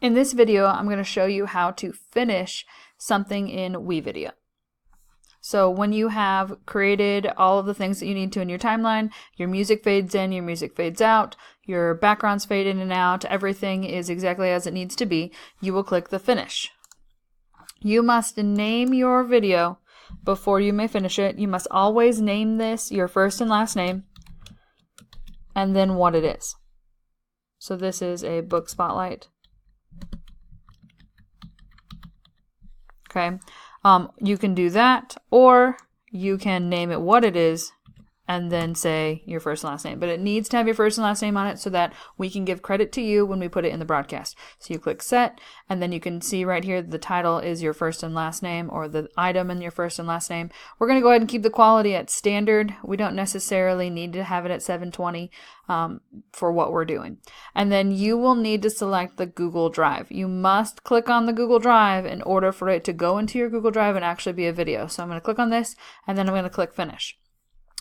In this video, I'm going to show you how to finish something in Wevideo. So when you have created all of the things that you need to in your timeline, your music fades in, your music fades out, your backgrounds fade in and out, everything is exactly as it needs to be, you will click the finish. You must name your video before you may finish it. You must always name this your first and last name and then what it is. So this is a book spotlight. Okay, you can do that, or you can name it what it is and then say your first and last name. But it needs to have your first and last name on it so that we can give credit to you when we put it in the broadcast. So you click set, and then you can see right here the title is your first and last name, or the item in your first and last name. We're going to go ahead and keep the quality at standard. We don't necessarily need to have it at 720 for what we're doing. And then you will need to select the Google Drive. You must click on the Google Drive in order for it to go into your Google Drive and actually be a video. So I'm going to click on this, and then I'm going to click finish.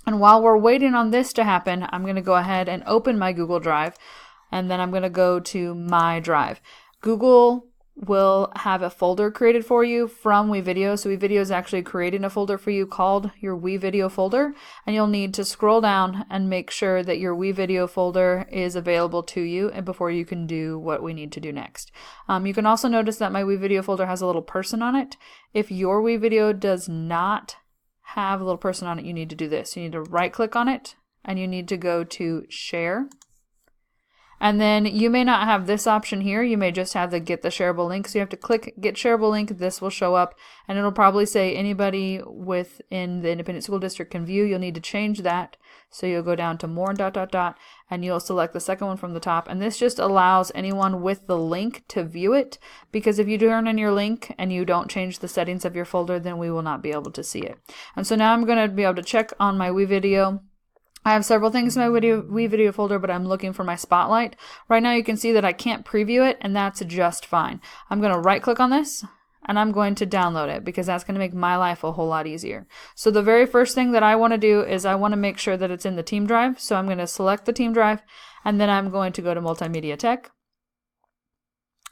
And while we're waiting on this to happen, I'm going to go ahead and open my Google Drive, and then I'm going to go to My Drive. Google will have a folder created for you from Wevideo. So Wevideo is actually creating a folder for you called your Wevideo folder, and you'll need to scroll down and make sure that your Wevideo folder is available to you and before you can do what we need to do next. You can also notice that my Wevideo folder has a little person on it. If your Wevideo does not have a little person on it, you need to do this. You need to right click on it, and you need to go to share. And then you may not have this option here. You may just have the get the shareable link. So you have to click get shareable link. This will show up, and it'll probably say anybody within the independent school district can view. You'll need to change that. So you'll go down to more ... and you'll select the second one from the top. And this just allows anyone with the link to view it, because if you turn in your link and you don't change the settings of your folder, then we will not be able to see it. And so now I'm going to be able to check on my Wevideo. I have several things in my Wevideo folder, but I'm looking for my spotlight. Right now you can see that I can't preview it, and that's just fine. I'm going to right click on this, and I'm going to download it, because that's going to make my life a whole lot easier. So the very first thing that I want to do is I want to make sure that it's in the team drive. So I'm going to select the team drive, and then I'm going to go to Multimedia Tech.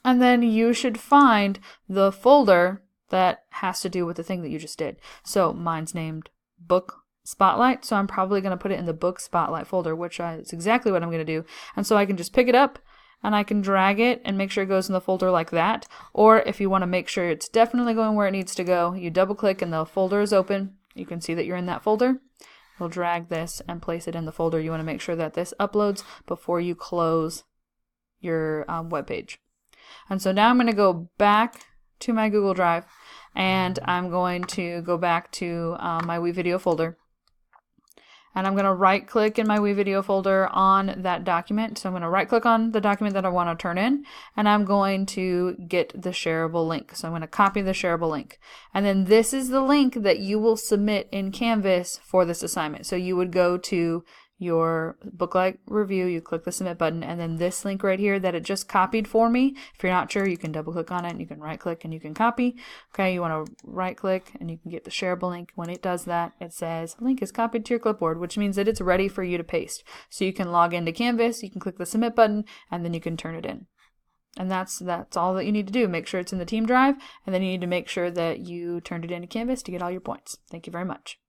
And then you should find the folder that has to do with the thing that you just did. So mine's named Book Spotlight, so I'm probably going to put it in the Book Spotlight folder, which is exactly what I'm going to do. And so I can just pick it up, and I can drag it and make sure it goes in the folder like that. Or if you want to make sure it's definitely going where it needs to go, you double click and the folder is open. You can see that you're in that folder. You'll drag this and place it in the folder. You want to make sure that this uploads before you close your web page. And so now I'm going to go back to my Google Drive, and I'm going to go back to my Wevideo folder. And I'm going to right click in my Wevideo folder on that document. So I'm going to right click on the document that I want to turn in, and I'm going to get the shareable link. So I'm going to copy the shareable link. And then this is the link that you will submit in Canvas for this assignment. So you would go to your booklet review, you click the submit button, and then this link right here that it just copied for me. If you're not sure, you can double click on it, and you can right click and you can copy. Okay, you want to right click and you can get the shareable link. When it does that, it says link is copied to your clipboard, which means that it's ready for you to paste. So you can log into Canvas, you can click the submit button, and then you can turn it in. And that's all that you need to do. Make sure it's in the team drive, and then you need to make sure that you turned it into Canvas to get all your points. Thank you very much.